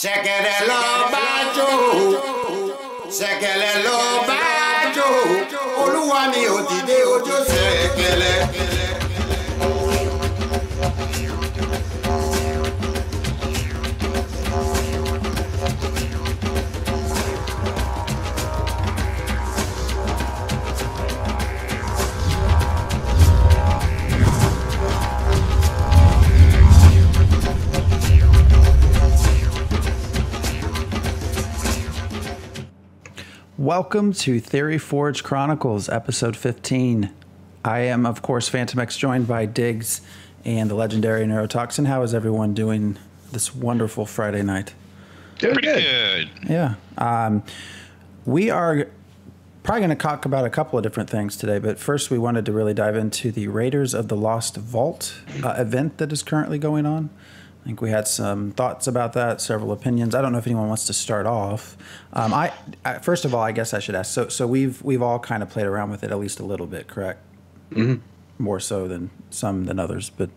Ṣẹ̀kẹ̀rẹ̀ lọ bá jó, ṣẹ̀kẹ̀rẹ̀ lọ bá jó, olúwa mi ò dìde ojú ṣẹ̀kẹ̀rẹ̀. Welcome to Theoryforge Chronicles, episode 15. I am, of course, Phantom X, joined by Diggs and the legendary Neurotoxin. How is everyone doing this wonderful Friday night? Pretty good. Yeah. We are probably going to talk about a couple of different things today, but first we wanted to really dive into the Raiders of the Lost Vault event that is currently going on. I think we had some thoughts about that, several opinions. I don't know if anyone wants to start off. I first of all, I guess I should ask. So we've all kind of played around with it at least a little bit, correct? Mm-hmm. More so than some than others, but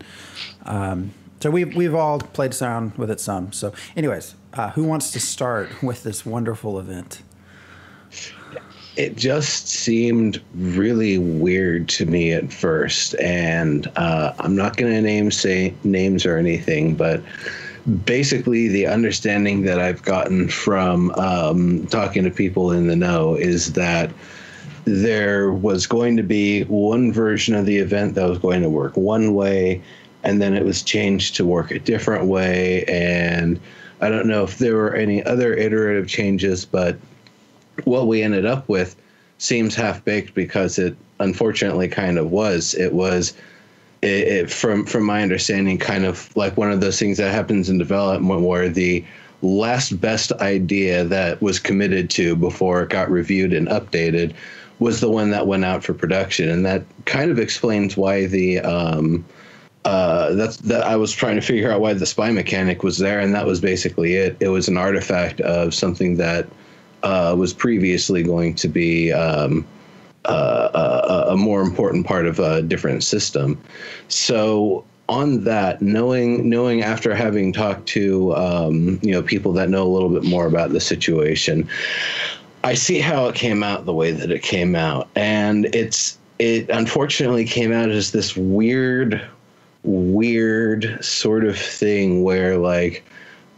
so we've all played around with it some. So, anyways, who wants to start with this wonderful event? It just seemed really weird to me at first, and I'm not going to say names or anything, but basically the understanding that I've gotten from talking to people in the know is that there was going to be one version of the event that was going to work one way, and then it was changed to work a different way, and I don't know if there were any other iterative changes, but what we ended up with seems half-baked because it unfortunately kind of was. It was, from my understanding, kind of like one of those things that happens in development where the last best idea that was committed to before it got reviewed and updated was the one that went out for production. And that kind of explains why I was trying to figure out why the spy mechanic was there, and that was basically it. It was an artifact of something that was previously going to be a more important part of a different system. So on that, knowing after having talked to people that know a little bit more about the situation, I see how it came out the way that it came out, and it unfortunately came out as this weird sort of thing where, like,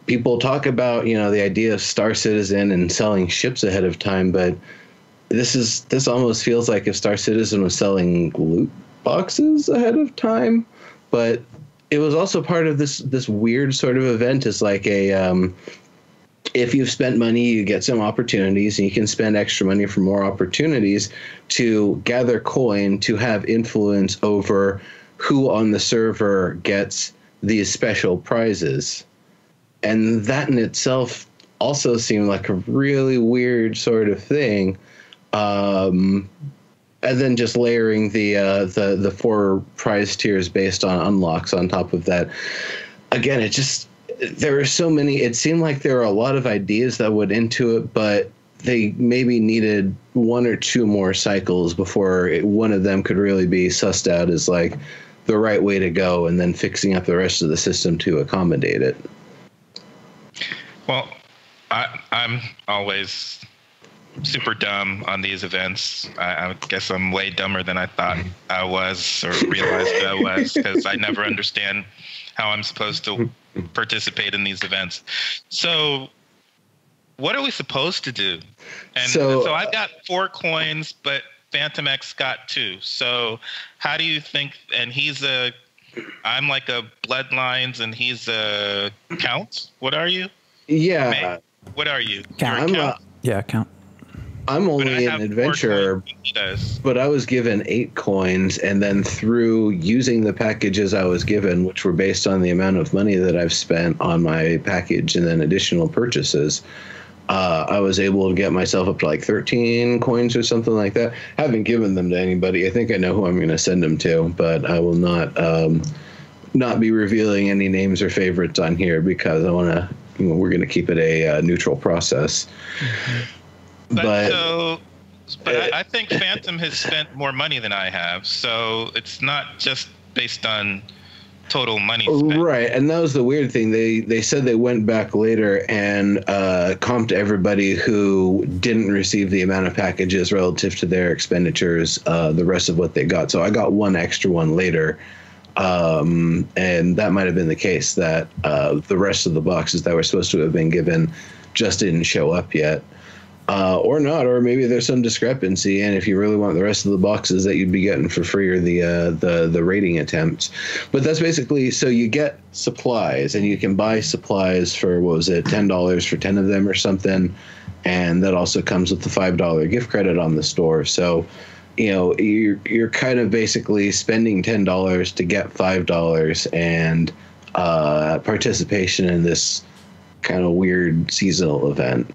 people talk about, the idea of Star Citizen and selling ships ahead of time, but this almost feels like if Star Citizen was selling loot boxes ahead of time. But it was also part of this weird sort of event. Is like if you've spent money, you get some opportunities, and you can spend extra money for more opportunities to gather coin to have influence over who on the server gets these special prizes. And that in itself also seemed like a really weird sort of thing. And then just layering the 4 prize tiers based on unlocks on top of that. Again, there were so many. It seemed like there were a lot of ideas that went into it, but they maybe needed 1 or 2 more cycles before one of them could really be sussed out as like the right way to go, and then fixing up the rest of the system to accommodate it. Well, I'm always super dumb on these events. I guess I'm way dumber than I thought I was, or realized that I was, because I never understand how I'm supposed to participate in these events. So what are we supposed to do? And so I've got 4 coins, but Phantom X got 2. So how do you think, and I'm like a Bloodlines and he's a Count? What are you? Yeah. May. What are you? Count. Count. I'm only an adventurer, but I was given 8 coins, and then through using the packages I was given, which were based on the amount of money that I've spent on my package and then additional purchases, I was able to get myself up to like 13 coins or something like that. I haven't given them to anybody. I think I know who I'm going to send them to, but I will not be revealing any names or favorites on here because I want to. We're going to keep it a neutral process. Mm-hmm. But I think Phantom has spent more money than I have, so it's not just based on total money spent. Right, and that was the weird thing. They said they went back later and comped everybody who didn't receive the amount of packages relative to their expenditures, the rest of what they got. So I got one extra one later, and that might have been the case, that the rest of the boxes that were supposed to have been given just didn't show up yet. Or not, or maybe there's some discrepancy, and if you really want the rest of the boxes that you'd be getting for free or the raiding attempts. But that's basically, so you get supplies, and you can buy supplies for, what was it, $10 for 10 of them or something, and that also comes with the $5 gift credit on the store. So, you know, you're kind of basically spending $10 to get $5 and participation in this kind of weird seasonal event.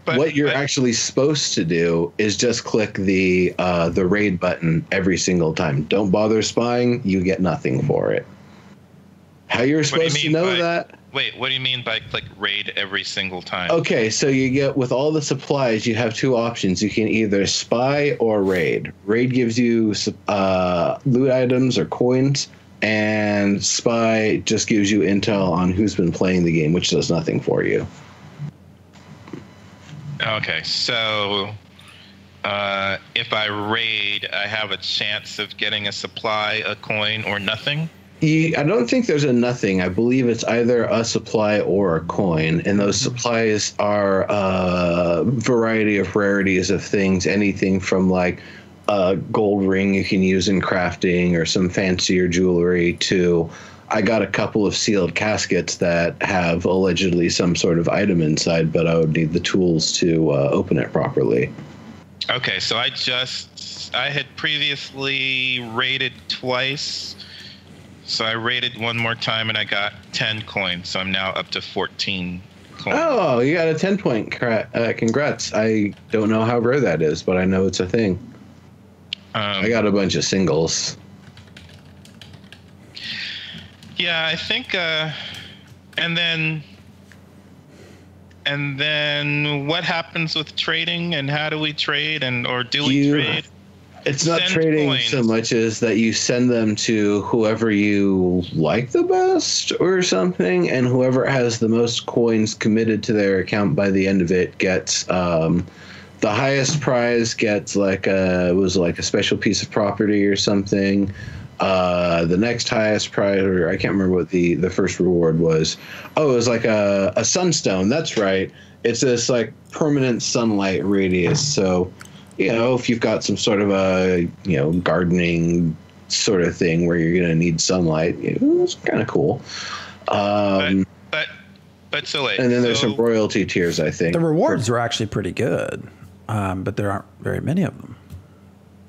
What you're actually supposed to do is just click the raid button every single time. Don't bother spying; you get nothing for it. How you're supposed to know that? Wait, what do you mean by click raid every single time? Okay, so you get, with all the supplies, you have two options. You can either spy or raid. Raid gives you loot items or coins, and spy just gives you intel on who's been playing the game, which does nothing for you. Okay, so if I raid, I have a chance of getting a supply, a coin, or nothing? I don't think there's a nothing. I believe it's either a supply or a coin, and those supplies are a variety of rarities of things, anything from like a gold ring you can use in crafting or some fancier jewelry to... I got a couple of sealed caskets that have allegedly some sort of item inside, but I would need the tools to open it properly. Okay, so I had previously raided twice. So I raided one more time and I got 10 coins. So I'm now up to 14 coins. Oh, you got a 10-point. Congrats. I don't know how rare that is, but I know it's a thing. I got a bunch of singles. Yeah, I think, and then what happens with trading, and how do we trade, or do we trade? It's not trading coins so much as that you send them to whoever you like the best or something, and whoever has the most coins committed to their account by the end of it gets the highest prize gets like a special piece of property or something. The next highest prize, or I can't remember what the first reward was. Oh, it was like a sunstone. That's right. It's this like permanent sunlight radius. So, you know, if you've got some sort of a, you know, gardening sort of thing where you're going to need sunlight, it's kind of cool. But so wait. And then there's some royalty tiers, I think. The rewards are actually pretty good, but there aren't very many of them.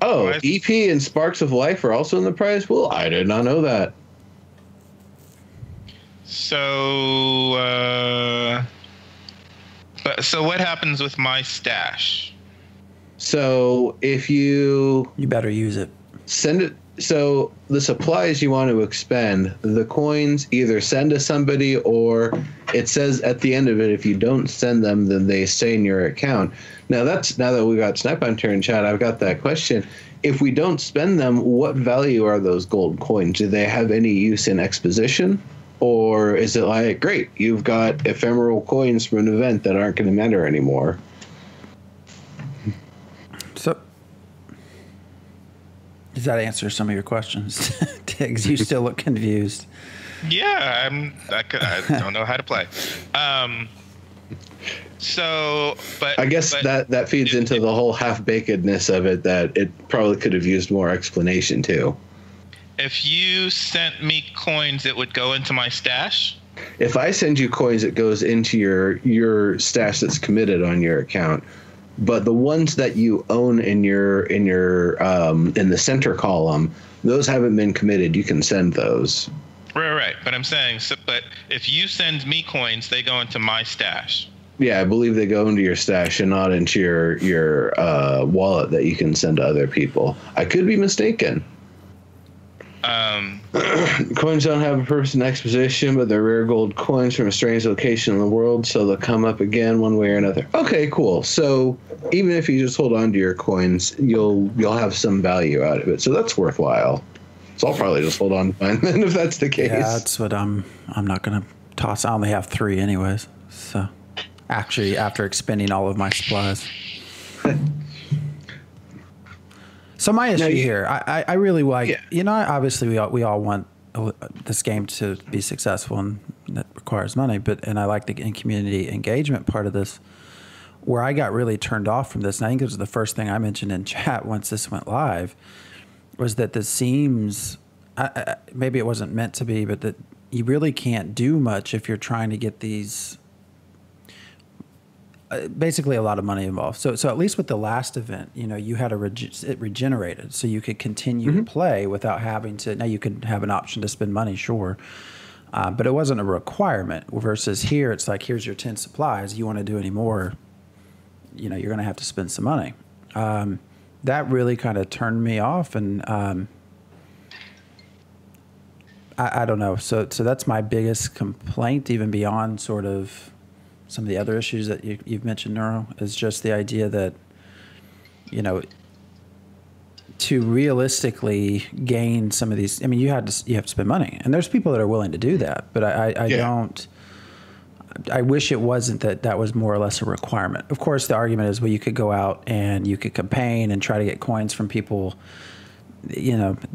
Oh, EP and Sparks of Life are also in the prize pool? I did not know that. So, so what happens with my stash? So if you better use it. Send it. So the supplies you want to expend, the coins either send to somebody, or it says at the end of it, if you don't send them, then they stay in your account. Now that we got Snipe Hunter in chat, I've got that question. If we don't spend them, what value are those gold coins? Do they have any use in exposition? Or is it like, great, you've got ephemeral coins from an event that aren't going to matter anymore? So, does that answer some of your questions, Tiggs? You still look confused. Yeah, I don't know how to play. So, but I guess that feeds into the whole half-bakedness of it, that it probably could have used more explanation too. If you sent me coins, it would go into my stash? If I send you coins, it goes into your stash that's committed on your account. But the ones that you own in the center column, those haven't been committed. You can send those. Right. But I'm saying, but if you send me coins, they go into my stash. Yeah, I believe they go into your stash and not into your wallet that you can send to other people. I could be mistaken. Coins don't have a purpose in exposition, but they're rare gold coins from a strange location in the world, so they'll come up again one way or another. Okay, cool. So even if you just hold on to your coins, you'll have some value out of it. So that's worthwhile. So I'll probably just hold on to mine then if that's the case. Yeah, that's what I'm not going to toss. I only have 3 anyways. So actually, after expending all of my supplies. So my issue here, I really like, obviously we all want this game to be successful, and that requires money, and I like the community engagement part of this. Where I got really turned off from this, and I think this was the first thing I mentioned in chat once this went live, was that this seems, maybe it wasn't meant to be, but that you really can't do much if you're trying to get these, basically a lot of money involved. So at least with the last event, you had it regenerated, so you could continue to play without having to. Now you could have an option to spend money, sure, but it wasn't a requirement. Versus here, it's like, here's your 10 supplies. You want to do any more? You're going to have to spend some money. That really kind of turned me off, and I don't know. So that's my biggest complaint, even beyond sort of some of the other issues that you've mentioned, Neuro, is just the idea that, to realistically gain some of these, I mean, you have to spend money, and there's people that are willing to do that, but I don't. I wish it wasn't that was more or less a requirement. Of course, the argument is, well, you could go out and you could campaign and try to get coins from people.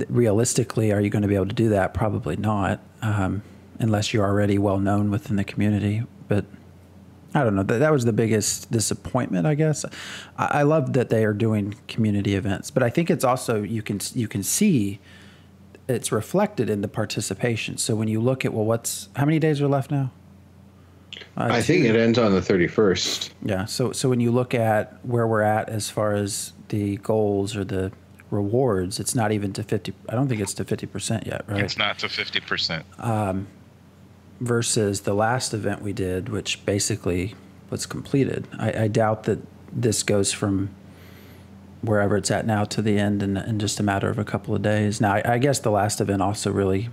Realistically, are you going to be able to do that? Probably not, unless you're already well known within the community. But I don't know. That was the biggest disappointment, I guess. I love that they are doing community events, but I think it's also you can see it's reflected in the participation. So when you look at, how many days are left now? I think it ends on the 31st. Yeah. So when you look at where we're at as far as the goals or the rewards, it's not even to 50. I don't think it's to 50% yet, right? It's not to 50%. Versus the last event we did, which basically was completed. I doubt that this goes from wherever it's at now to the end in just a matter of a couple of days. Now, I guess the last event also really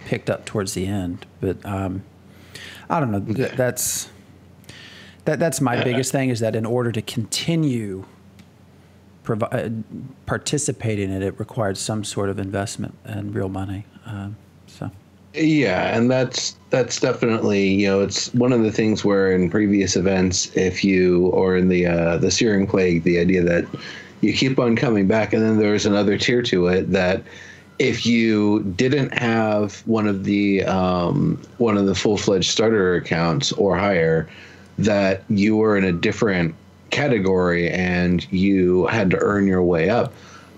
picked up towards the end, but I don't know. That's my biggest thing, is that in order to continue participating in it required some sort of investment and real money. Yeah, and that's definitely, it's one of the things where in previous events, or in the Searing Plague, the idea that you keep on coming back, and then there's another tier to it that if you didn't have one of the full-fledged starter accounts or higher, that you were in a different category and you had to earn your way up.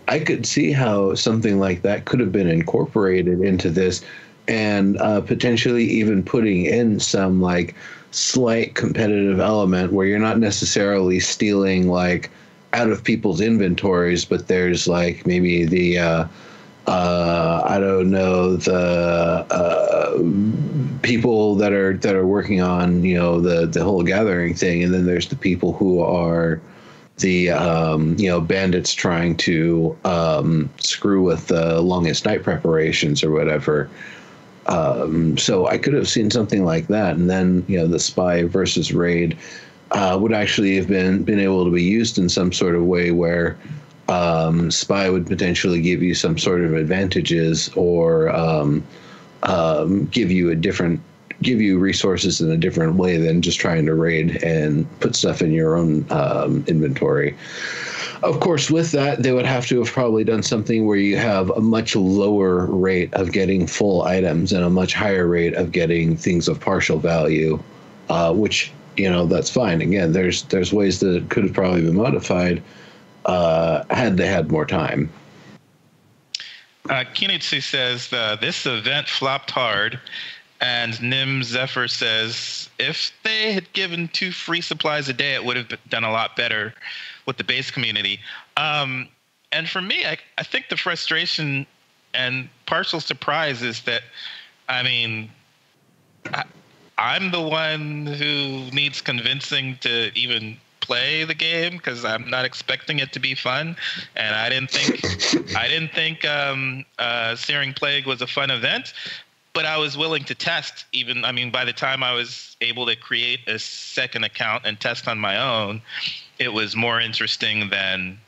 I could see how something like that could have been incorporated into this, and potentially even putting in some like slight competitive element where you're not necessarily stealing like out of people's inventories, but there's like maybe the I don't know, the people that are working on the whole gathering thing, and then there's the people who are the bandits trying to screw with the longest night preparations or whatever. So I could have seen something like that, and then the spy versus raid would actually have been able to be used in some sort of way where spy would potentially give you some sort of advantages, or give you resources in a different way than just trying to raid and put stuff in your own inventory. Of course, with that, they would have to have probably done something where you have a much lower rate of getting full items and a much higher rate of getting things of partial value, which, that's fine. Again, there's ways that it could have probably been modified had they had more time. Kinitsu says, this event flopped hard. And Nim Zephyr says, if they had given 2 free supplies a day, it would have done a lot better with the base community. And for me, I think the frustration and partial surprise is that, I'm the one who needs convincing to even play the game, because I'm not expecting it to be fun, and I didn't think Searing Plague was a fun event. But I was willing to test even. By the time I was able to create a second account and test on my own, it was more interesting than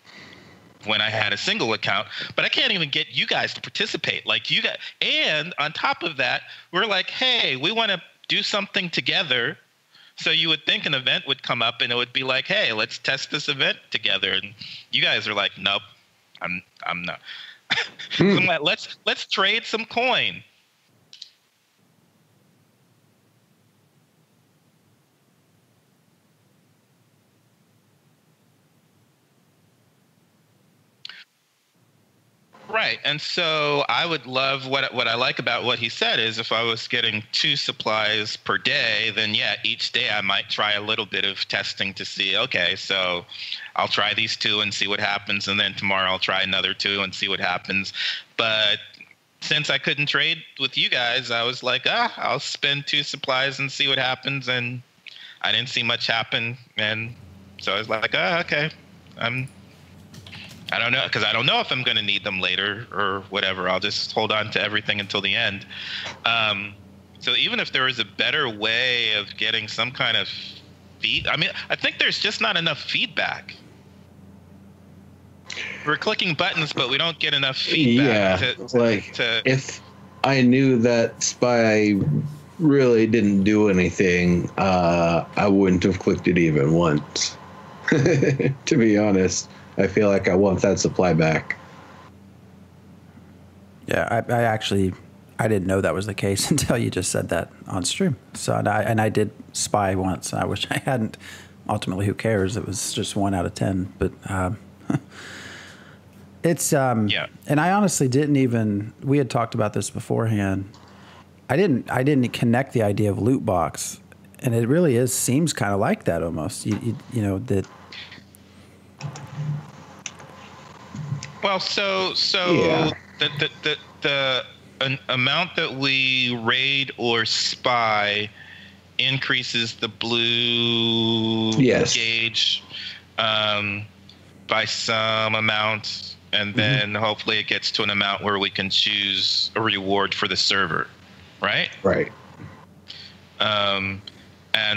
when I had a single account, but I can't even get you guys to participate. Like you guys, and on top of that, we're like, hey, we want to do something together. So you would think an event would come up and it would be like, hey, let's test this event together. And you guys are like, nope, I'm not. I'm like, let's trade some coin. Right. And so I would love what I like about what he said is if I was getting 2 supplies per day, then yeah, each day I might try a little bit of testing to see, okay, so I'll try these 2 and see what happens. And then tomorrow I'll try another 2 and see what happens. But since I couldn't trade with you guys, I was like, I'll spend 2 supplies and see what happens. And I didn't see much happen. And so I was like, okay, I don't know, because I don't know if I'm going to need them later or whatever. I'll just hold on to everything until the end. So even if there was a better way of getting some kind of I think there's just not enough feedback. We're clicking buttons, but we don't get enough feedback. Yeah, if I knew that spy really didn't do anything, I wouldn't have clicked it even once, to be honest. I feel like I want that supply back. Yeah, I didn't know that was the case until you just said that on stream. So I did spy once. I wish I hadn't. Ultimately, who cares? It was just 1 out of 10. But it's yeah. And I honestly didn't even. We had talked about this beforehand. I didn't connect the idea of loot box, and it really seems kind of like that almost. You know that. Well, so yeah. the amount that we raid or spy increases the blue gauge by some amount, and then hopefully it gets to an amount where we can choose a reward for the server, right? Right. And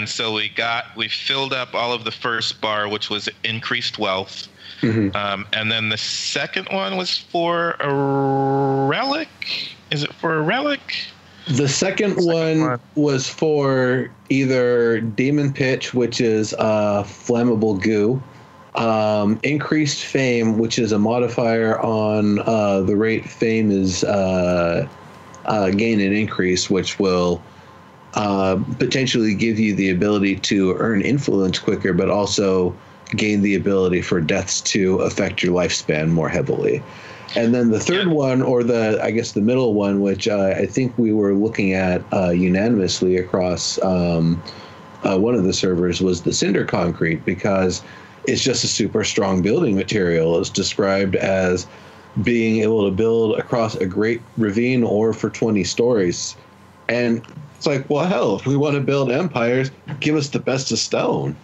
so we filled up all of the first bar, which was increased wealth. And then the second one was for a relic. Is it for a relic? The second one was for either demon pitch, which is flammable goo, increased fame, which is a modifier on the rate fame is gain and increase, which will potentially give you the ability to earn influence quicker, but also gain the ability for deaths to affect your lifespan more heavily. And then the third one, or I guess the middle one, which I think we were looking at unanimously across one of the servers, was the cinder concrete, because it's just a super strong building material. It's described as being able to build across a great ravine or for 20 stories. And it's like, well, hell, if we want to build empires, give us the best of stone.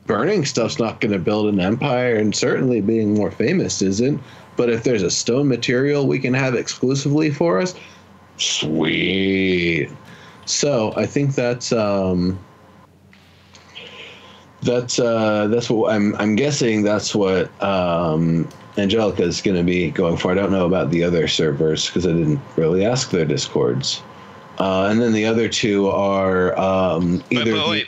Burning stuff's not going to build an empire, and certainly being more famous isn't. But if there's a stone material we can have exclusively for us, sweet. So I think that's what I'm guessing. That's what Angelica is going to be going for. I don't know about the other servers because I didn't really ask their Discords. And then the other 2 are either. Wait.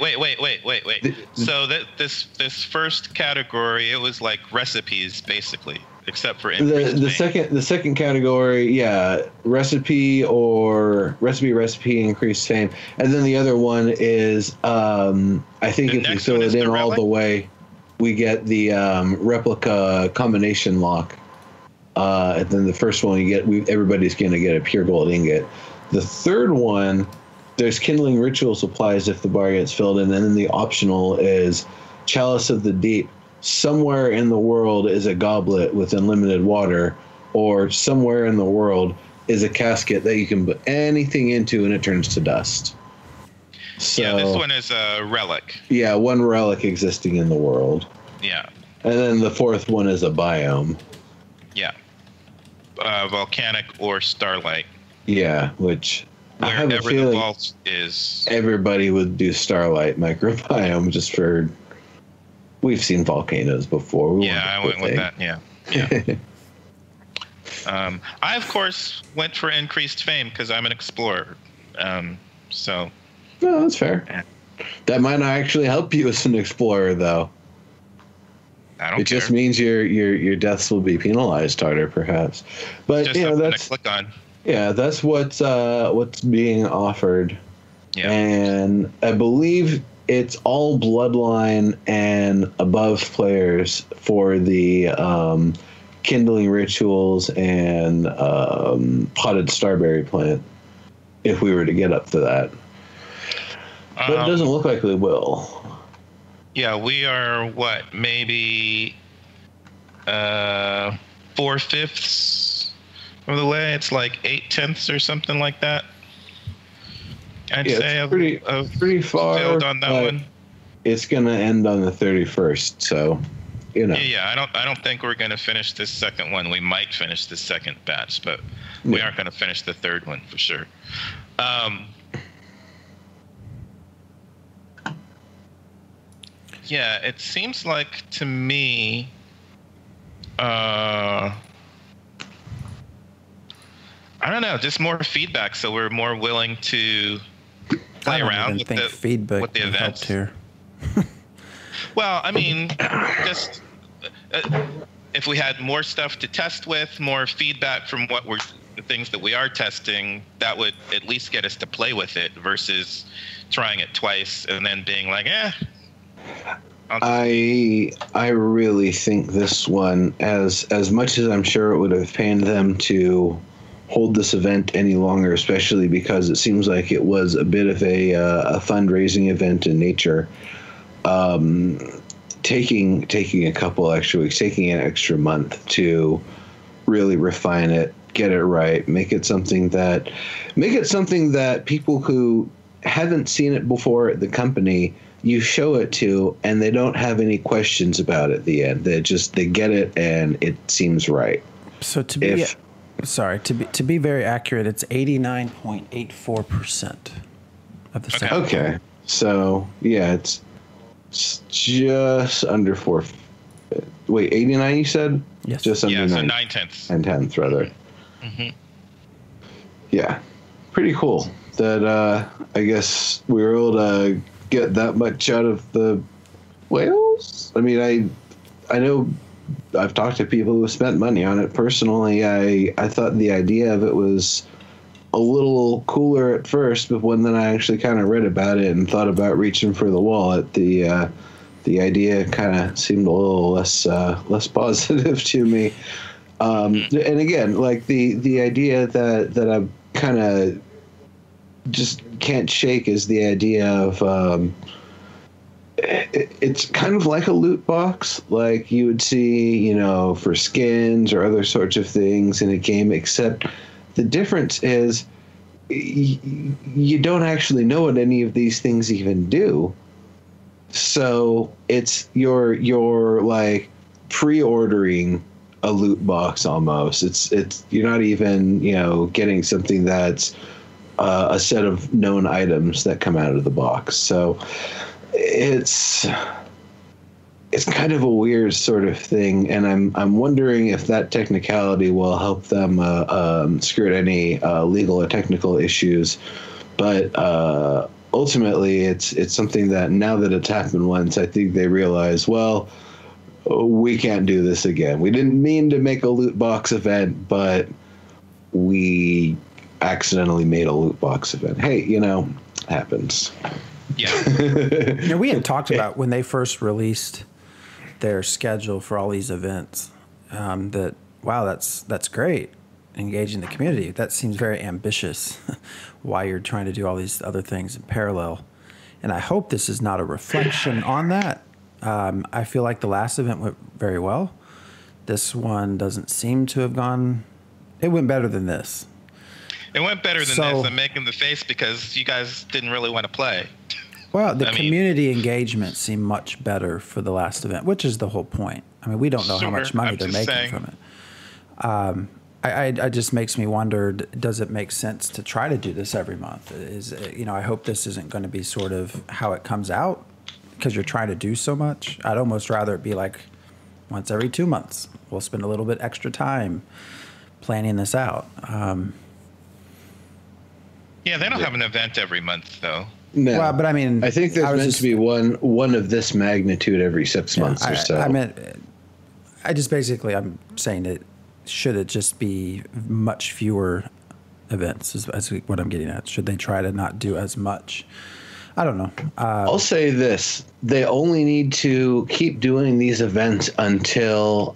So this first category, it was like recipes basically, except for the second category, yeah, recipe increased fame, and then the other one is I think if we fill it in all the way, we get the replica combination lock, and then the first one everybody's going to get a pure gold ingot. The third one, there's kindling ritual supplies if the bar gets filled in, and then the optional is Chalice of the Deep. Somewhere in the world is a goblet with unlimited water, or somewhere in the world is a casket that you can put anything into and it turns to dust. So, yeah, this one is a relic. Yeah, one relic existing in the world. Yeah. And then the fourth one is a biome. Yeah. Volcanic or starlight. Yeah, which I have a feeling the vault is. Everybody would do starlight microbiome just for. We've seen volcanoes before. I went with that. Yeah. Yeah. I, of course, went for increased fame because I'm an explorer. So. No, that's fair. That might not actually help you as an explorer, though. I don't It care. just means your deaths will be penalized harder, perhaps. But Just something to click on. Yeah, that's what's being offered. Yeah. And I believe it's all bloodline and above players for the kindling rituals and potted starberry plant, if we were to get up to that. But it doesn't look like we will. Yeah, we are what, maybe 4/5 of the way. It's like 8/10 or something like that. I'd say it's pretty far filled on that one. It's gonna end on the 31st, so Yeah, I don't think we're gonna finish this second one. We might finish the second batch, but we aren't gonna finish the third one for sure. Yeah, it seems like to me, I don't know, just more feedback, so we're more willing to play around with the events here. Well, I mean, just if we had more stuff to test with, more feedback from the things that we are testing, that would at least get us to play with it versus trying it twice and then being like, I really think this one, as much as I'm sure it would have pained them to hold this event any longer, especially because it seems like it was a bit of a fundraising event in nature. Taking a couple extra weeks, taking an extra month to really refine it, get it right, make it something that people who haven't seen it before at the company, you show it to, and they don't have any questions about it at the end. They get it, and it seems right. So to be very accurate, it's 89.84% of the second. Okay, so yeah, it's just under 4. Wait, 89? You said? Yes. Just under 9. So 9/10. 9/10. 9/10, rather. Mm-hmm. Yeah, pretty cool. That I guess we were able to get that much out of the whales. I mean, I know I've talked to people who spent money on it. Personally, I thought the idea of it was a little cooler at first, but when then I actually kind of read about it and thought about reaching for the wallet, the idea kind of seemed a little less positive to me. And again, like the idea that I kind of just can't shake is the idea of it's kind of like a loot box, like you would see, for skins or other sorts of things in a game, except the difference is you don't actually know what any of these things even do. So it's you're like pre-ordering a loot box almost. It's you're not even, getting something that's a set of known items that come out of the box. So it's kind of a weird sort of thing, and I'm wondering if that technicality will help them skirt any legal or technical issues. But ultimately, it's something that now that it's happened once, I think they realize, well, we can't do this again. We didn't mean to make a loot box event, but we accidentally made a loot box event. Hey, happens. Yeah. We had talked about when they first released their schedule for all these events, that, wow, that's great, engaging the community. That seems very ambitious while you're trying to do all these other things in parallel. And I hope this is not a reflection on that. I feel like the last event went very well. This one doesn't seem to have gone. It went better than this. It went better than this. I'm making the face because you guys didn't really want to play. Well, the community engagement seemed much better for the last event, which is the whole point. I mean, we don't know how much money they're making from it. I just makes me wonder, does it make sense to try to do this every month? I hope this isn't going to be sort of how it comes out because you're trying to do so much. I'd almost rather it be like once every 2 months we'll spend a little bit extra time planning this out. Yeah, they don't have an event every month, thoh. No, well, but I mean, I think there's meant to be one of this magnitude every 6 months or so. I'm saying that should it just be much fewer events is what I'm getting at. Should they try to not do as much? I don't know. I'll say this. They only need to keep doing these events until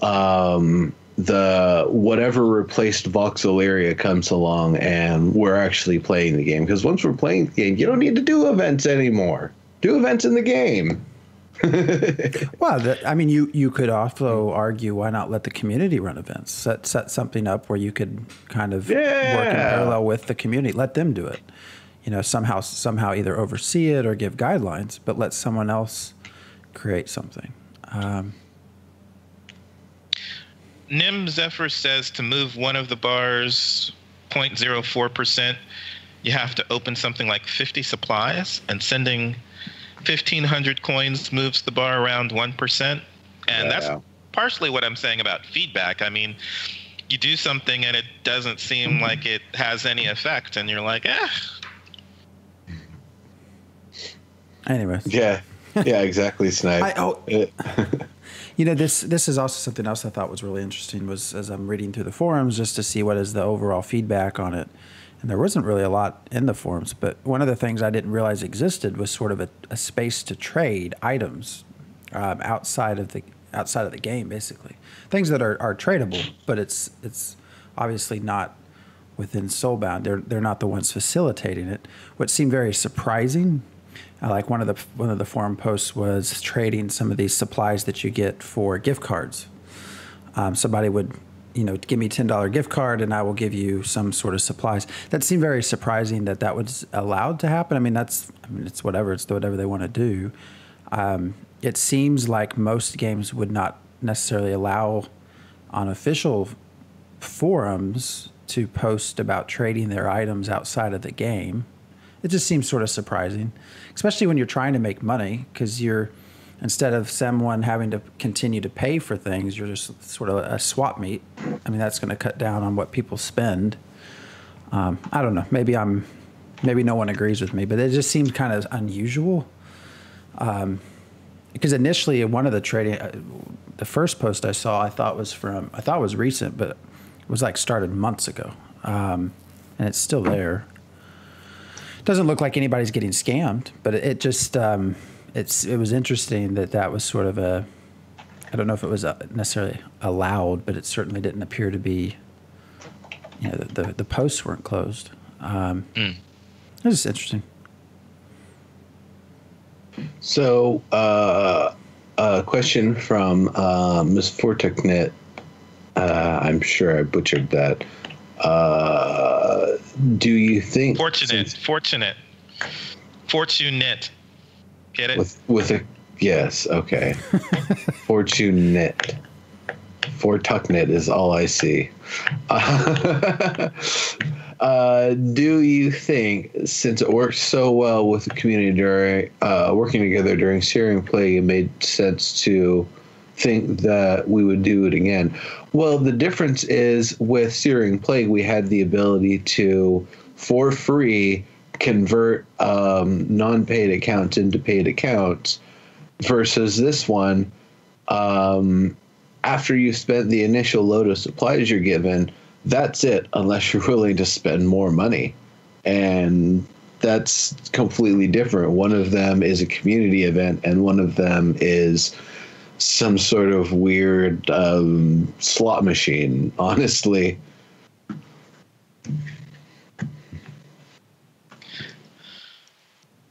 the whatever replaced Vox Elyria comes along and we're actually playing the game. Because once we're playing the game, you don't need to do events anymore. Do events in the game. Well, I mean, you could also argue, why not let the community run events? Set something up where you could kind of work in parallel with the community. Let them do it. You know, somehow either oversee it or give guidelines, but let someone else create something. Nim Zephyr says to move one of the bars 0.04%, you have to open something like 50 supplies, and sending 1,500 coins moves the bar around 1%. And that's partially what I'm saying about feedback. I mean, you do something and it doesn't seem like it has any effect, and you're like, Anyways. Yeah, exactly, Snipe. You know, this is also something else I thought was really interesting, was as I'm reading through the forums just to see what is the overall feedback on it. And there wasn't really a lot in the forums, but one of the things I didn't realize existed was sort of a space to trade items outside of the game, basically. Things that are tradable, but it's obviously not within Soulbound. They're not the ones facilitating it. What seemed very surprising, like one of the forum posts was trading some of these supplies that you get for gift cards. Somebody would, give me $10 gift card and I will give you some sort of supplies. That seemed very surprising that was allowed to happen. I mean, it's whatever. It's whatever they want to do. It seems like most games would not necessarily allow on official forums to post about trading their items outside of the game. It just seems sort of surprising, especially when you're trying to make money, because instead of someone having to continue to pay for things, you're just sort of a swap meet. I mean, that's going to cut down on what people spend. I don't know. Maybe no one agrees with me, but it just seemed kind of unusual. Because initially, one of the first post I saw, I thought was recent, but it was like started months ago, and it's still there. Doesn't look like anybody's getting scammed, but it just it was interesting that was sort of I don't know if it was necessarily allowed, but it certainly didn't appear to be. The posts weren't closed. It was just interesting. So, a question from Ms. Forteknet. I'm sure I butchered that. Do you think Fortunate. Get it? With a yes, okay. Fortunate. Fortucknet is all I see. Do you think, since it worked so well with the community during working together during Syrian Plague, it made sense to think that we would do it again? Well, the difference is with Syrian Plague, we had the ability to, for free, convert non-paid accounts into paid accounts, versus this one, after you spent the initial load of supplies you're given, that's it, unless you're willing to spend more money. And that's completely different. One of them is a community event, and one of them is some sort of weird slot machine, honestly.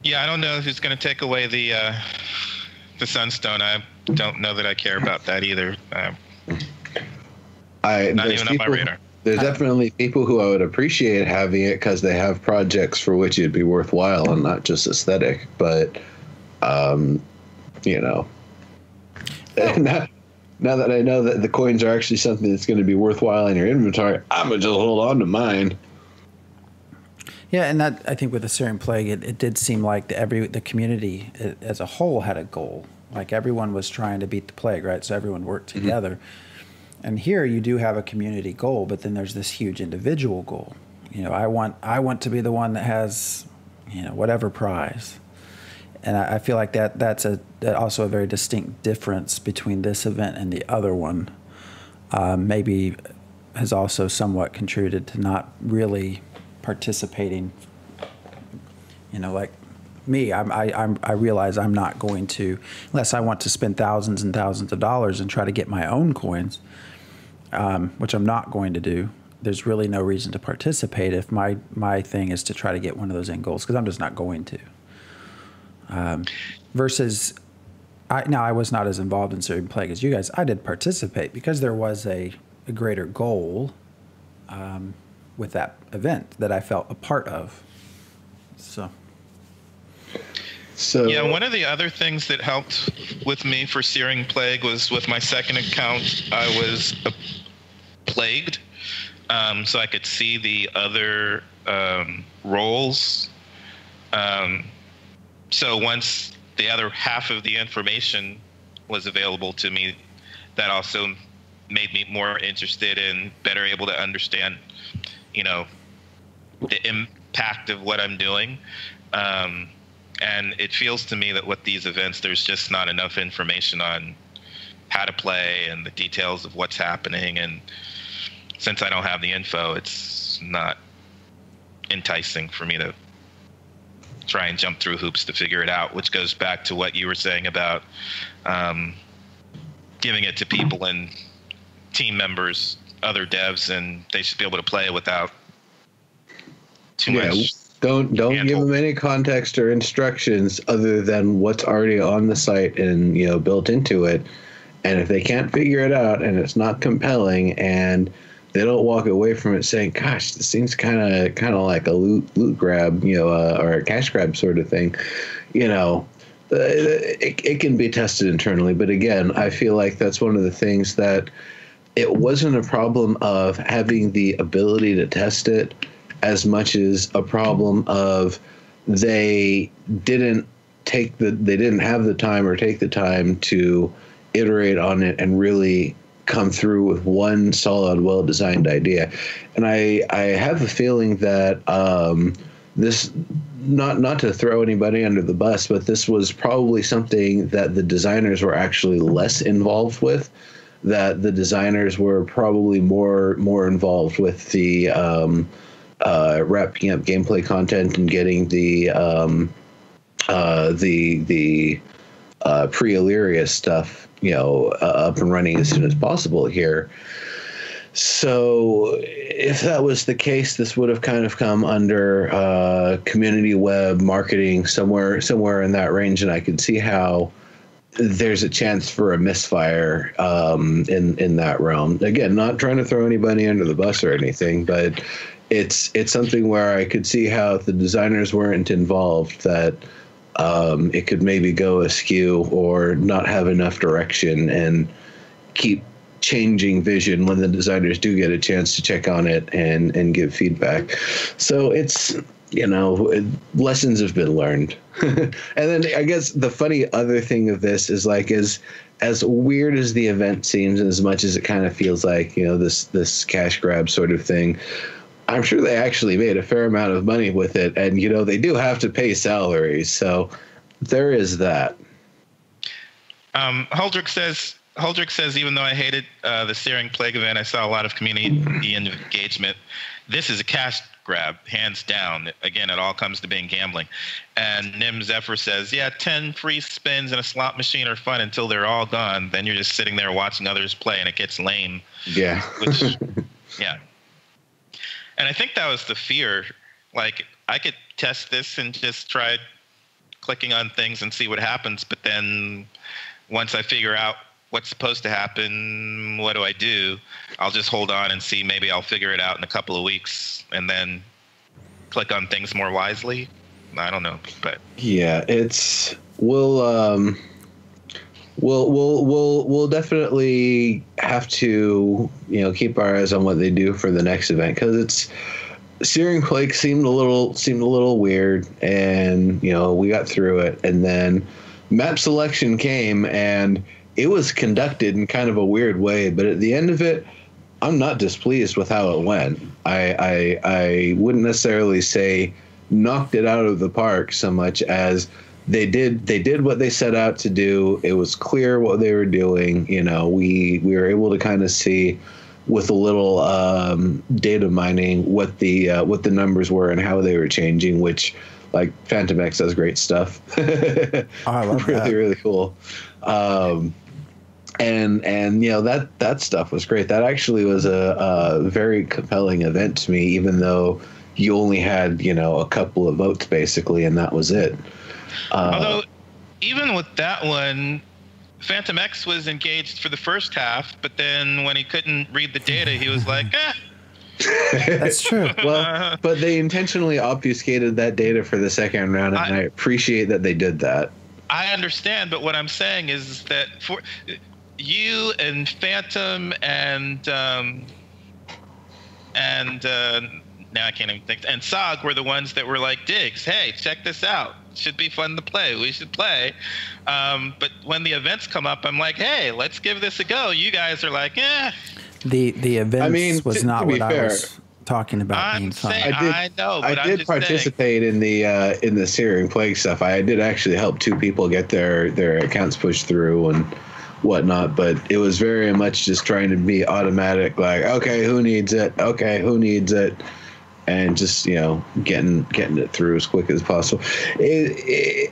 Yeah, I don't know if it's going to take away the Sunstone. I don't know that I care about that either. Not even on my radar. There's definitely people who I would appreciate having it because they have projects for which it'd be worthwhile and not just aesthetic. But, now that I know that the coins are actually something that's going to be worthwhile in your inventory, I'm going to just hold on to mine. Yeah, and that, I think with the Syrian Plague, it did seem like the community as a whole had a goal. Like everyone was trying to beat the plague, right? So everyone worked together. And here you do have a community goal, but then there's this huge individual goal. You know, I want to be the one that has, you know, whatever prize. And I feel like that's also a very distinct difference between this event and the other one. Maybe has also somewhat contributed to not really participating. You know, like me, I realize I'm not going to, unless I want to spend thousands and thousands of dollars and try to get my own coins, which I'm not going to do. There's really no reason to participate if my thing is to try to get one of those end goals, because I'm just not going to. Versus, I was not as involved in Syrian Plague as you guys. I did participate because there was a greater goal with that event that I felt a part of. So yeah, one of the other things that helped with me for Searing Plague was with my second account, I was plagued, so I could see the other roles. So once the other half of the information was available to me, that also made me more interested and better able to understand, you know, the impact of what I'm doing. And it feels to me that with these events, there's just not enough information on how to play and the details of what's happening. And since I don't have the info, it's not enticing for me to try and jump through hoops to figure it out, which goes back to what you were saying about giving it to people and team members, other devs, and they should be able to play without too much. Don't give them any context or instructions other than what's already on the site and, you know, built into it. And if they can't figure it out and it's not compelling and they don't walk away from it saying, "Gosh, this seems kind of like a loot grab, you know, or a cash grab sort of thing," you know, it can be tested internally. But again, I feel like that's one of the things that it wasn't a problem of having the ability to test it, as much as a problem of they didn't have the time or take the time to iterate on it and really come through with one solid, well-designed idea. And I have a feeling that this, not to throw anybody under the bus, but this was probably something that the designers were actually less involved with, that the designers were probably more involved with the wrapping up gameplay content and getting the pre-Elyria stuff, you know, up and running as soon as possible here. So if that was the case, this would have kind of come under community web marketing, somewhere in that range, and I could see how there's a chance for a misfire in that realm. Again, not trying to throw anybody under the bus or anything, but it's something where I could see how if the designers weren't involved, that it could maybe go askew or not have enough direction and keep changing vision when the designers do get a chance to check on it and give feedback. So it's, you know, lessons have been learned. And then I guess the funny other thing of this is, like, as weird as the event seems, and as much as it kind of feels like, you know, this cash grab sort of thing, I'm sure they actually made a fair amount of money with it. And, you know, they do have to pay salaries. So there is that. Huldrick says, even though I hated the Searing Plague event, I saw a lot of community engagement. This is a cash grab, hands down. Again, it all comes to being gambling. And Nim Zephyr says, yeah, 10 free spins in a slot machine are fun until they're all gone. Then you're just sitting there watching others play, and it gets lame. Yeah. Which, yeah. And I think that was the fear. Like, I could test this and just try clicking on things and see what happens. But then once I figure out what's supposed to happen, what do I do? I'll just hold on and see. Maybe I'll figure it out in a couple of weeks and then click on things more wisely. I don't know, but yeah, we'll definitely have to, you know, keep our eyes on what they do for the next event, because Searing Plague seemed a little weird, and, you know, we got through it, and then map selection came, and it was conducted in kind of a weird way, but at the end of it, I'm not displeased with how it went. I wouldn't necessarily say knocked it out of the park so much as they did what they set out to do. It was clear what they were doing. You know, we were able to kind of see with a little data mining what the numbers were and how they were changing, which like Phantom X does great stuff. Oh, I love really, that. really cool. And you know, that stuff was great. That actually was a very compelling event to me, even though you only had, you know, a couple of votes basically, and that was it. Although, even with that one, Phantom X was engaged for the first half, but then when he couldn't read the data, he was like, That's true. Well, but they intentionally obfuscated that data for the second round, and I appreciate that they did that. I understand, but what I'm saying is that for you and Phantom and now I can't even think, and Sog were the ones that were like, Diggs, hey, check this out. Should be fun to play. We should play. But when the events come up, I'm like, hey, let's give this a go. You guys are like, The events was not what I was talking about. I'm saying, I know, but I did participate in the Searing Plague stuff. I did actually help 2 people get their accounts pushed through and whatnot, but it was very much just trying to be automatic, like, okay, who needs it? Okay, who needs it? And just, you know, getting it through as quick as possible. I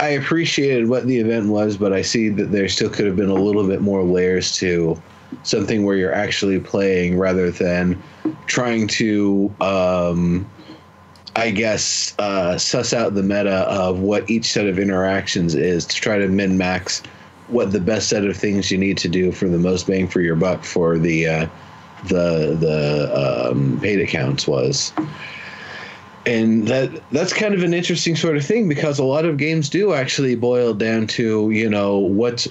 appreciated what the event was, but I see that there still could have been a little bit more layers to something where you're actually playing rather than trying to, I guess, suss out the meta of what each set of interactions is to try to min-max what the best set of things you need to do for the most bang for your buck for the paid accounts was. And that's kind of an interesting sort of thing, because a lot of games do actually boil down to, you know, what's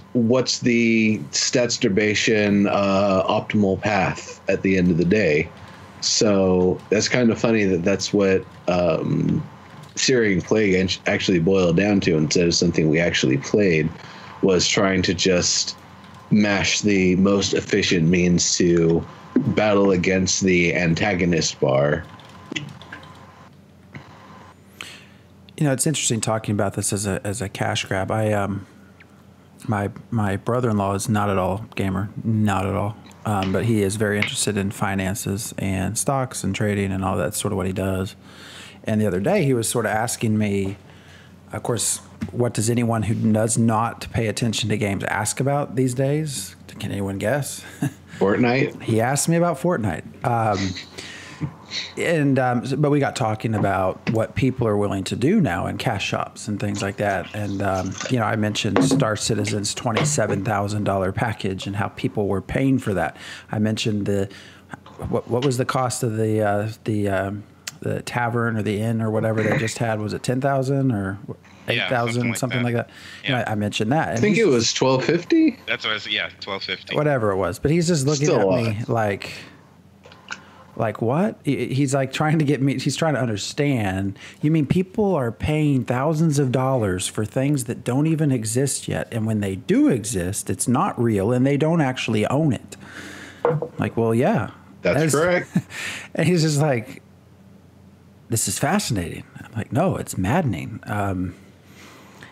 the stats duration optimal path at the end of the day. So that's kind of funny that's what Searing Plague actually boiled down to, instead of something we actually played, was trying to just mash the most efficient means to battle against the antagonist bar. You know, it's interesting talking about this as a cash grab. My brother-in-law is not at all gamer, not at all, but he is very interested in finances and stocks and trading and all that, sort of what he does. And the other day he was sort of asking me, of course, what does anyone who does not pay attention to games ask about these days? Can anyone guess? Fortnite? He asked me about Fortnite. But we got talking about what people are willing to do now in cash shops and things like that. And, you know, I mentioned Star Citizen's $27,000 package and how people were paying for that. I mentioned what was the cost of the tavern or the inn or whatever they just had? Was it 10,000 or 8,000, something like that? Yeah. I mentioned that. And I think it was $12.50. That's what I was, $12.50. Whatever it was. But he's just looking at me like what? He's like trying to get me. He's trying to understand. You mean people are paying thousands of dollars for things that don't even exist yet, and when they do exist, it's not real, and they don't actually own it. Like, well, yeah, that's correct. And he's just like, this is fascinating. I'm like, no, it's maddening.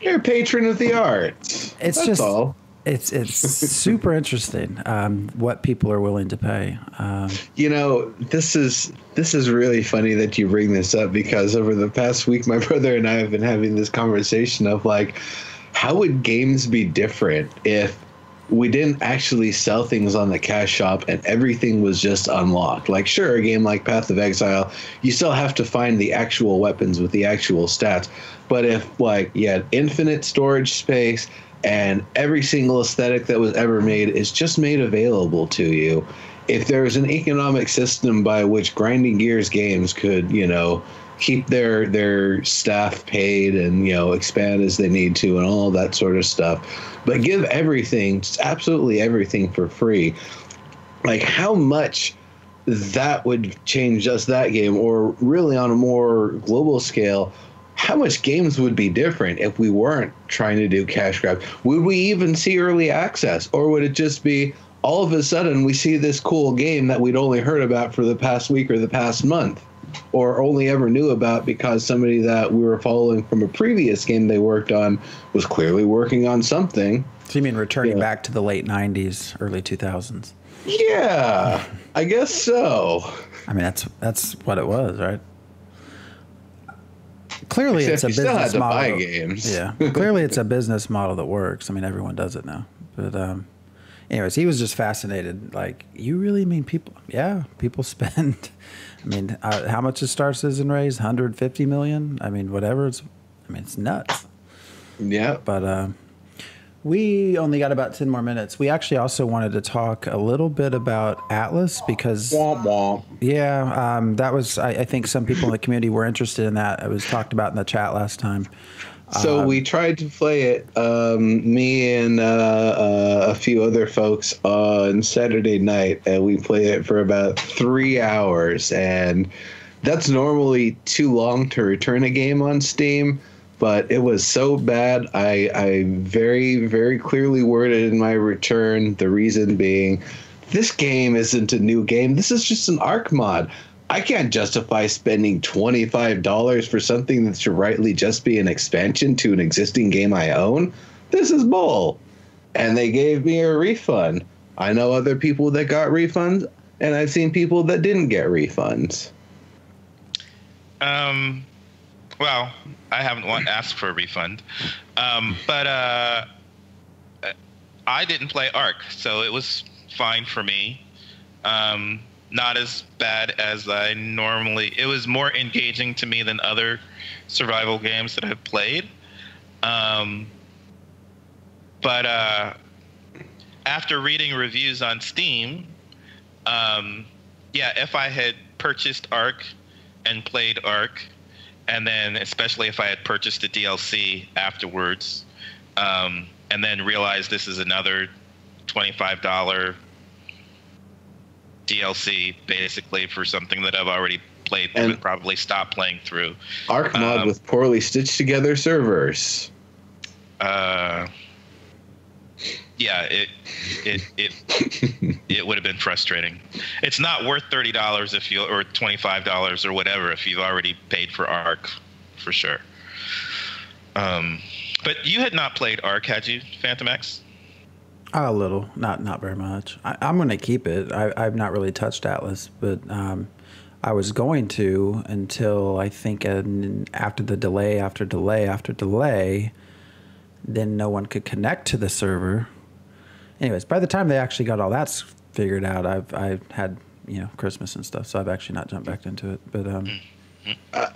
You're a patron of the arts. That's just all. It's super interesting what people are willing to pay. You know, this is really funny that you bring this up, because over the past week, my brother and I have been having this conversation of like, how would games be different if we didn't actually sell things on the cash shop and everything was just unlocked? Like, sure, a game like Path of Exile, you still have to find the actual weapons with the actual stats. But if like you had infinite storage space and every single aesthetic that was ever made is just made available to you, if there was an economic system by which Grinding Gears games could, you know, keep their staff paid and, you know, expand as they need to and all that sort of stuff, but give everything, just absolutely everything for free, like how much that would change just that game, or really on a more global scale, how much games would be different if we weren't trying to do cash grabs? Would we even see early access, or would it just be all of a sudden we see this cool game that we'd only heard about for the past week or the past month, or only ever knew about because somebody that we were following from a previous game they worked on was clearly working on something? So you mean returning back to the late 90s, early 2000s? Yeah, I guess so. I mean, that's what it was, right? Clearly, Except it's a you still had business to model. buy games. Yeah, clearly it's a business model that works. I mean, everyone does it now. But anyways, he was just fascinated. Like, you really mean people? Yeah, people spend. I mean, how much does Star Citizen raise? 150 million? I mean, whatever. It's nuts. Yeah. But we only got about 10 more minutes. We actually also wanted to talk a little bit about Atlas because, womp womp. Yeah, that was, I think some people in the community were interested in that. It was talked about in the chat last time. So we tried to play it, me and a few other folks on Saturday night, and we played it for about 3 hours. And that's normally too long to return a game on Steam. But it was so bad, I very, very clearly worded in my return, the reason being, this game isn't a new game. This is just an ARC mod. I can't justify spending $25 for something that should rightly just be an expansion to an existing game I own. This is bull. And they gave me a refund. I know other people that got refunds, and I've seen people that didn't get refunds. Well, I haven't asked for a refund, but I didn't play ARC, so it was fine for me. Not as bad as I normally. It was more engaging to me than other survival games that I've played. But after reading reviews on Steam, if I had purchased ARC and played ARC, and then especially if I had purchased the DLC afterwards, and then realized this is another $25 DLC basically for something that I've already played through and probably stopped playing through. ARC mod with poorly stitched together servers. It would have been frustrating. It's not worth $30 if you, or $25 or whatever, if you've already paid for ARC, for sure. But you had not played ARC, had you, Phantom X? A little, not very much. I'm going to keep it. I've not really touched Atlas, but I was going to until I think after the delay after delay, then no one could connect to the server. Anyways, by the time they actually got all that figured out, I've had Christmas and stuff, so I've actually not jumped back into it. But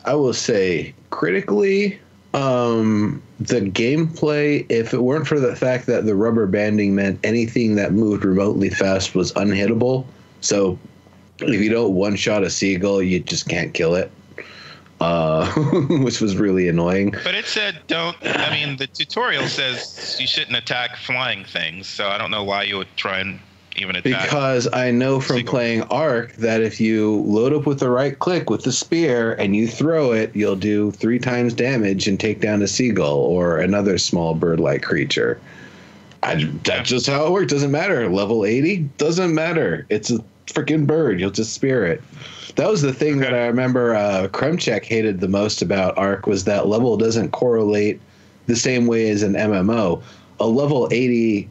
I will say critically, the gameplay, if it weren't for the fact that the rubber banding meant anything that moved remotely fast was unhittable. So if you don't one-shot a seagull, you just can't kill it. Which was really annoying. But it said the tutorial says you shouldn't attack flying things, so I don't know why you would try and even attack. Because I know from playing ARC that if you load up with the right click with the spear and you throw it, you'll do 3 times damage and take down a seagull or another small bird-like creature. That's just how it works. Doesn't matter. Level 80? Doesn't matter. It's a freaking bird. You'll just spear it. That was the thing that I remember Kremchek hated the most about ARC, was that level doesn't correlate the same way as an MMO. A level 80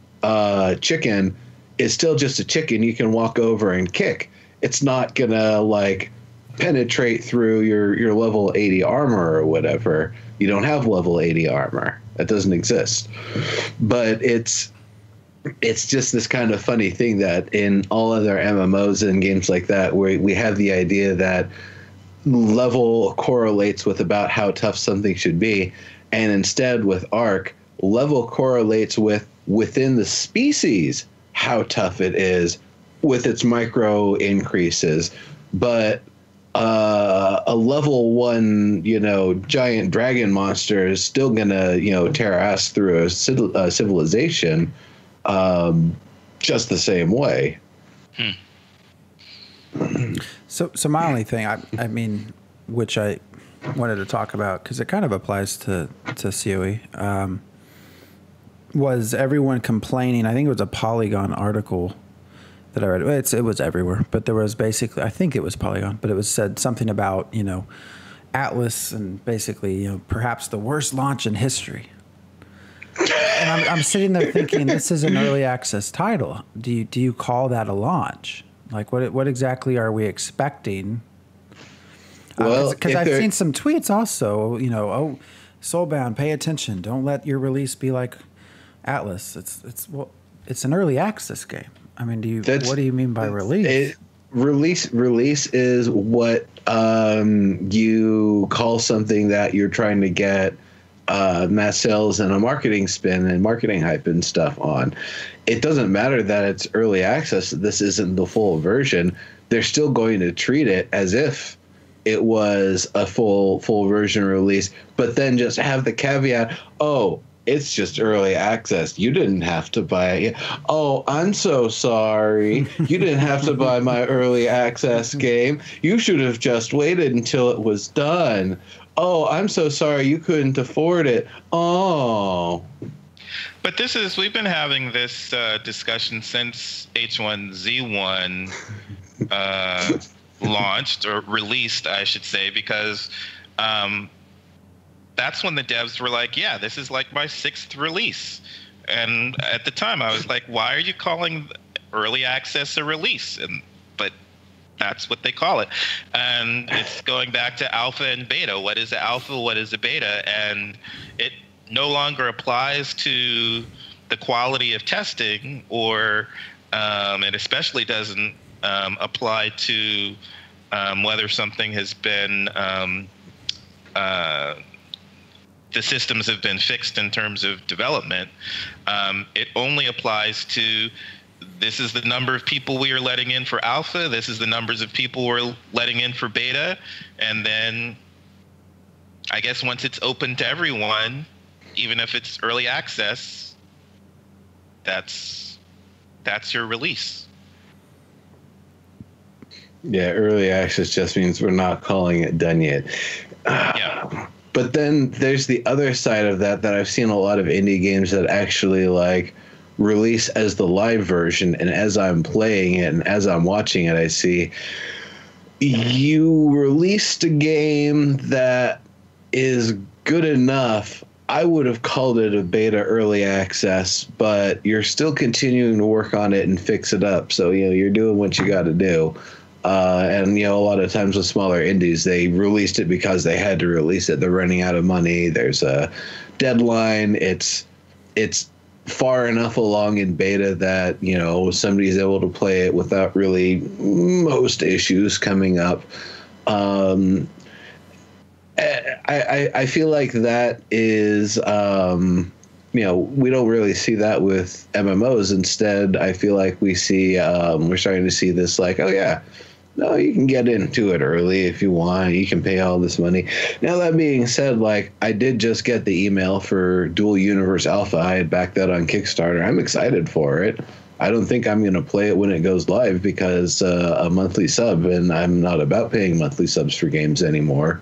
chicken is still just a chicken you can walk over and kick. It's not going to penetrate through your level 80 armor or whatever. You don't have level 80 armor. That doesn't exist. But it's just this kind of funny thing that in all other MMOs and games like that, where we have the idea that level correlates with about how tough something should be. And instead with ARC, level correlates with within the species how tough it is with its micro increases. But a level 1, giant dragon monster is still going to, tear ass through a civilization just the same way. So my only thing, I mean, which I wanted to talk about, because it kind of applies to COE, was everyone complaining. I think it was a Polygon article that I read. It was everywhere, but there was basically, I think it was Polygon, but it was said something about, Atlas and basically, perhaps the worst launch in history. And I'm sitting there thinking, this is an early access title. Do you call that a launch? Like, what exactly are we expecting? Well, because I've seen some tweets also, oh, Soulbound, pay attention. Don't let your release be like Atlas. It's an early access game. I mean, what do you mean by release? Release is what you call something that you're trying to get mass sales and a marketing spin and marketing hype and stuff on. It doesn't matter that it's early access. This isn't the full version. They're still going to treat it as if it was a full version release, but then just have the caveat, oh, it's just early access. You didn't have to buy it. Oh, I'm so sorry. You didn't have to buy my early access game. You should have just waited until it was done. Oh, I'm so sorry. You couldn't afford it. Oh. But we've been having this discussion since H1Z1 launched, or released, I should say, because that's when the devs were like, yeah, this is like my 6th release. And at the time I was like, why are you calling early access a release? But that's what they call it. And it's going back to alpha and beta. What is a alpha? What is a beta? And it no longer applies to the quality of testing, or it especially doesn't apply to whether something has been the systems have been fixed in terms of development. It only applies to, this is the number of people we are letting in for alpha, this is the numbers of people we're letting in for beta, and then I guess once it's open to everyone, even if it's early access, that's your release. Yeah, early access just means we're not calling it done yet. Yeah. But then there's the other side of that I've seen a lot of indie games that actually like release as the live version, and as I'm playing it and as I'm watching it, I see you released a game that is good enough. I would have called it a beta early access, but you're still continuing to work on it and fix it up. So, you're doing what you got to do. And a lot of times with smaller indies, they released it because they had to release it. They're running out of money. There's a deadline. It's far enough along in beta that somebody's able to play it without really most issues coming up. I feel like that is we don't really see that with MMOs. Instead, I feel like we see we're starting to see this like, oh yeah, no, you can get into it early if you want. You can pay all this money. Now, that being said, like, I did just get the email for Dual Universe Alpha. I had backed that on Kickstarter. I'm excited for it. I don't think I'm going to play it when it goes live because a monthly sub, and I'm not about paying monthly subs for games anymore,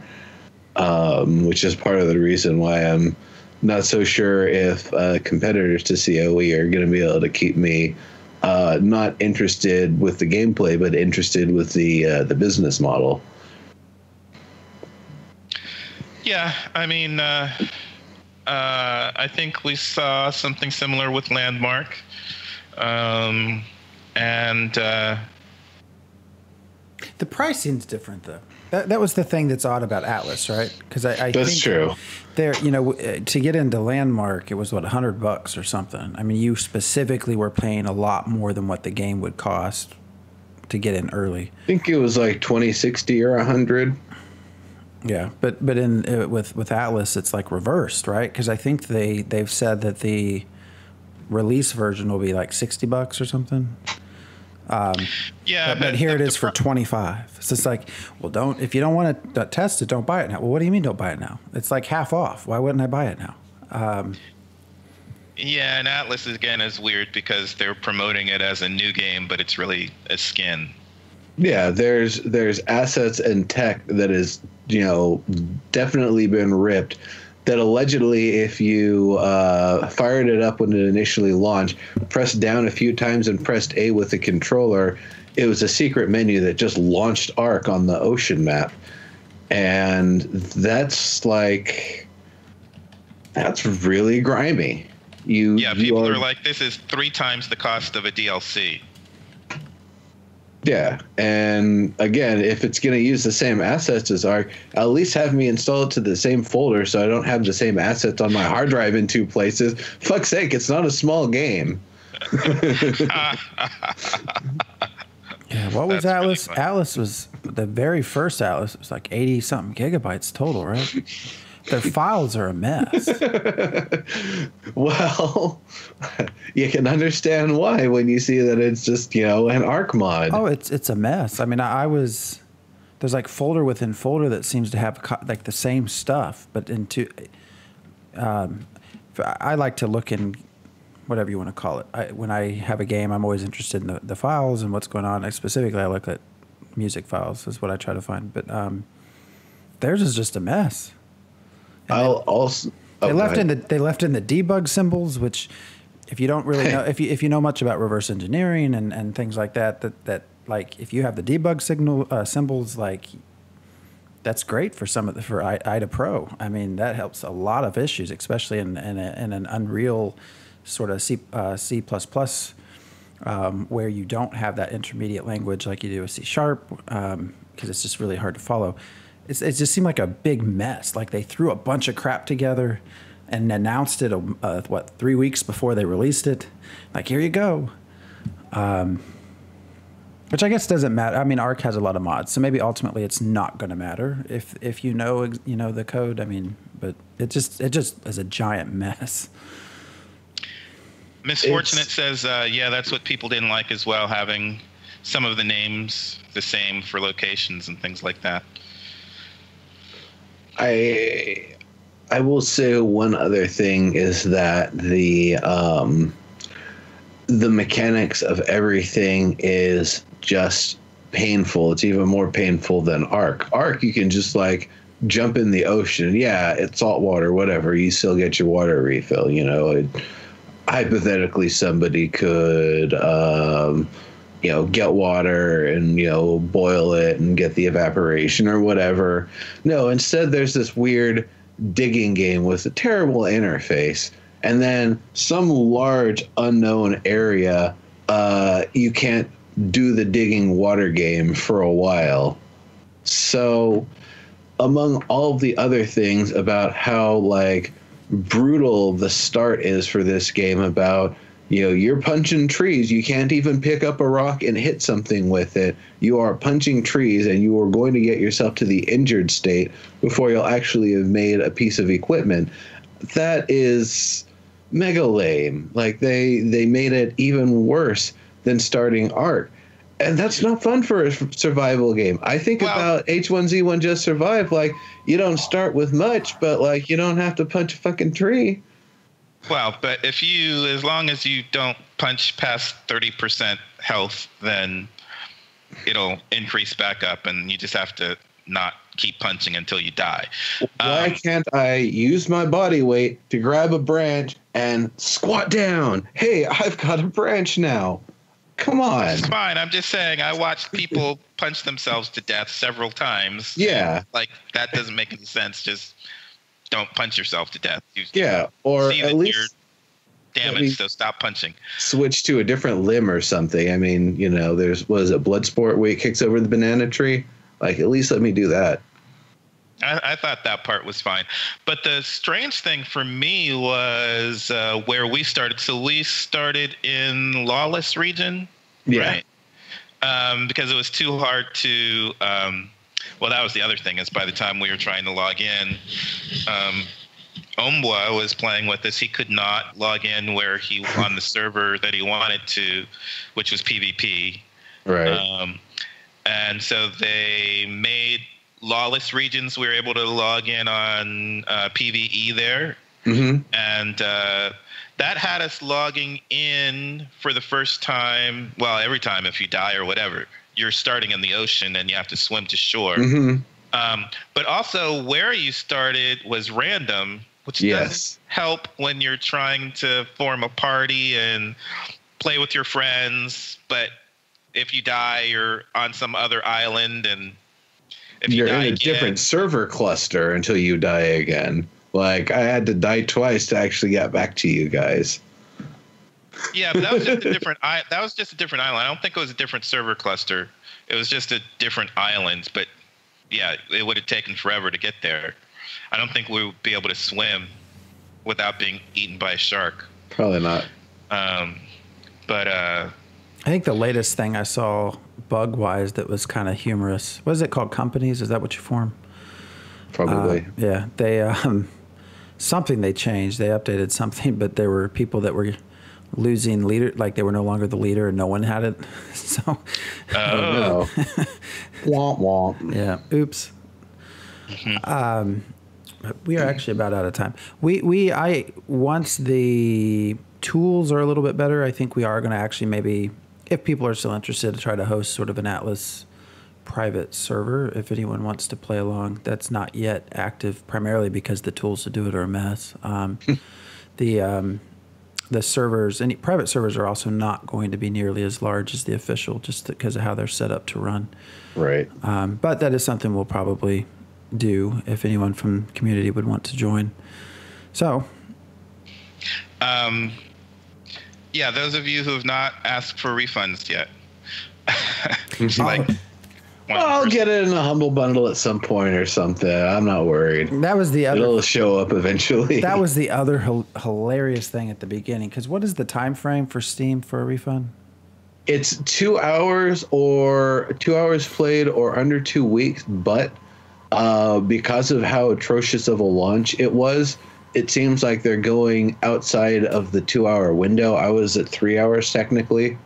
which is part of the reason why I'm not so sure if competitors to COE are going to be able to keep me not interested with the gameplay, but interested with the business model. Yeah, I mean, I think we saw something similar with Landmark, and the pricing's different though. That was the thing that's odd about Atlas, right? Because I that's think true. There, to get into Landmark, it was what, $100 or something. I mean, you specifically were paying a lot more than what the game would cost to get in early. I think it was like $20.60 or $100. Yeah, but in with Atlas, it's like reversed, right? Because I think they've said that the release version will be like $60 or something. Yeah, but here it is for 25. So it's like, well, if you don't want to test it, don't buy it now. Well, what do you mean don't buy it now? It's like half off. Why wouldn't I buy it now? Yeah, and Atlas again is weird because they're promoting it as a new game, but it's really a skin. Yeah, there's assets and tech that is definitely been ripped. That allegedly, if you fired it up when it initially launched, pressed down a few times and pressed A with the controller, it was a secret menu that just launched Ark on the ocean map. And that's really grimy. People are like, this is 3 times the cost of a DLC. Yeah, and again, if it's going to use the same assets as Ark, at least have me install it to the same folder so I don't have the same assets on my hard drive in 2 places. Fuck's sake, it's not a small game. Yeah, what was Atlas? Really Atlas was the very first Atlas. It was like 80-something gigabytes total, right? Their files are a mess. Well, you can understand why when you see that it's just, an Ark mod. Oh, it's a mess. I mean, there's like folder within folder that seems to have like the same stuff, but I like to look in whatever you want to call it. When I have a game, I'm always interested in the files and what's going on. Specifically, I look at music files is what I try to find. But theirs is just a mess. They left in the debug symbols, which if you don't really know, if you know much about reverse engineering and things like that like if you have the debug symbols, like that's great for for IDA Pro. I mean, that helps a lot of issues, especially in an Unreal sort of C++, where you don't have that intermediate language like you do with C#, because it's just really hard to follow. It just seemed like a big mess. Like they threw a bunch of crap together and announced it, 3 weeks before they released it. Like, here you go. Which I guess doesn't matter. I mean, Ark has a lot of mods, so maybe ultimately it's not going to matter if you know the code. I mean, but it just is a giant mess. Misfortunate says, yeah, that's what people didn't like as well, having some of the names the same for locations and things like that. I will say one other thing is that the mechanics of everything is just painful. It's even more painful than Ark. Ark, you can just like jump in the ocean. Yeah, it's salt water, whatever. You still get your water refill. Hypothetically, somebody could get water and, boil it and get the evaporation or whatever. No, instead there's this weird digging game with a terrible interface. And then some large unknown area, you can't do the digging water game for a while. So among all of the other things about how brutal the start is for this game, about you're punching trees. You can't even pick up a rock and hit something with it. You are punching trees, and you are going to get yourself to the injured state before you'll actually have made a piece of equipment. That is mega lame. Like they made it even worse than starting Ark. And that's not fun for a survival game. I think about H1Z1 Just Survive. You don't start with much, but you don't have to punch a fucking tree. Well, but as long as you don't punch past 30% health, then it'll increase back up, and you just have to not keep punching until you die. Why can't I use my body weight to grab a branch and squat down? Hey, I've got a branch now. Come on. It's fine. I'm just saying, I watched people punch themselves to death several times. Yeah. That doesn't make any sense. Just don't punch yourself to death. Or at least you're damaged, so stop punching. Switch to a different limb or something. I mean, there's, Bloodsport where he kicks over the banana tree? At least let me do that. I thought that part was fine. But the strange thing for me was where we started. So we started in Lawless region, right? Because it was too hard to well, that was the other thing, is by the time we were trying to log in, Ombwa was playing with us. He could not log in on the server that he wanted to, which was PvP. Right. And so they made Lawless regions. We were able to log in on PvE there. Mm-hmm. And that had us logging in for the first time. Well, every time if you die or whatever, you're starting in the ocean and you have to swim to shore. Mm-hmm. But also where you started was random, which does help when you're trying to form a party and play with your friends. But if you die, you're on some other island, and if you're die in a again, different server cluster until you die again. Like, I had to die twice to actually get back to you guys. Yeah, but that was just a different. That was just a different island. I don't think it was a different server cluster. It was just a different island. But yeah, it would have taken forever to get there. I don't think we would be able to swim without being eaten by a shark. Probably not. But I think the latest thing I saw bug-wise that was kind of humorous. What is it called? Companies? Is that what you form? Probably. Yeah. They something they changed. They updated something, but there were people that were losing leader, like they were no longer the leader and no one had it. So no. Womp womp. Yeah. Oops. We are actually about out of time. Once the tools are a little bit better, I think we are going to actually maybe, if people are still interested, to try to host sort of an Atlas private server if anyone wants to play along. That's not yet active, primarily because the tools to do it are a mess. The servers, any private servers, are also not going to be nearly as large as the official, just because of how they're set up to run. Right. But that is something we'll probably do if anyone from the community would want to join. So, yeah, those of you who have not asked for refunds yet, I'll get it in a humble bundle at some point or something. I'm not worried. That was the other. It'll show up eventually. That was the other hilarious thing at the beginning. Because what is the time frame for Steam for a refund? It's 2 hours or 2 hours played or under 2 weeks. But because of how atrocious of a launch it was, it seems like they're going outside of the 2 hour window. I was at 3 hours technically.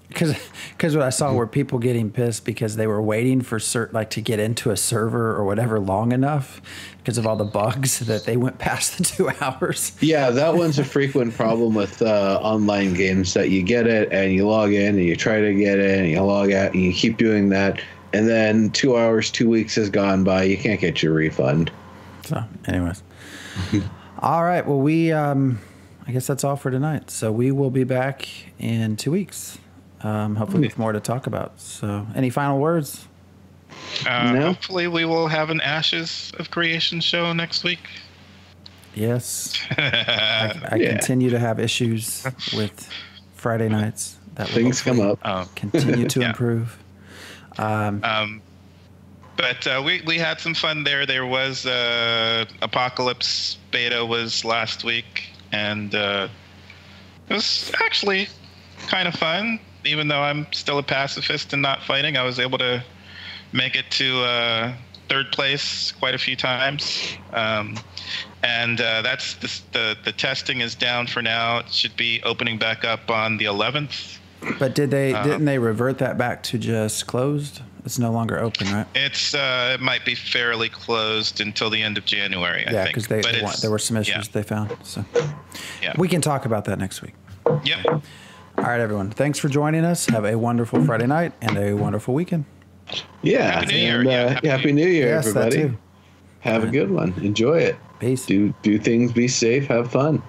Because what I saw were people getting pissed because they were waiting for to get into a server or whatever long enough because of all the bugs that they went past the 2 hours. Yeah, that one's a frequent problem with online games, that you get it and you log in and you try to get in and you log out and you keep doing that. And then 2 hours, 2 weeks has gone by. You can't get your refund. So anyways. All right. Well, I guess that's all for tonight. So we will be back in 2 weeks. Hopefully with more to talk about. So any final words? No. Hopefully we will have an Ashes of Creation show next week. Yes. I continue to have issues with Friday nights. That things come up. Continue to improve. But we had some fun there. There was Apocalypse beta was last week, and it was actually kind of fun. Even though I'm still a pacifist and not fighting, I was able to make it to third place quite a few times. And that's the testing is down for now. It should be opening back up on the 11th. But didn't they revert that back to just closed? It's no longer open, right? It might be fairly closed until the end of January, I think. Yeah, because there were some issues they found. So yeah, we can talk about that next week. Yep. All right, everyone. Thanks for joining us. Have a wonderful Friday night and a wonderful weekend. Yeah. Happy New Year. Happy New Year, yes, everybody. That too. Have a good one. Enjoy it. Peace. Do things. Be safe. Have fun.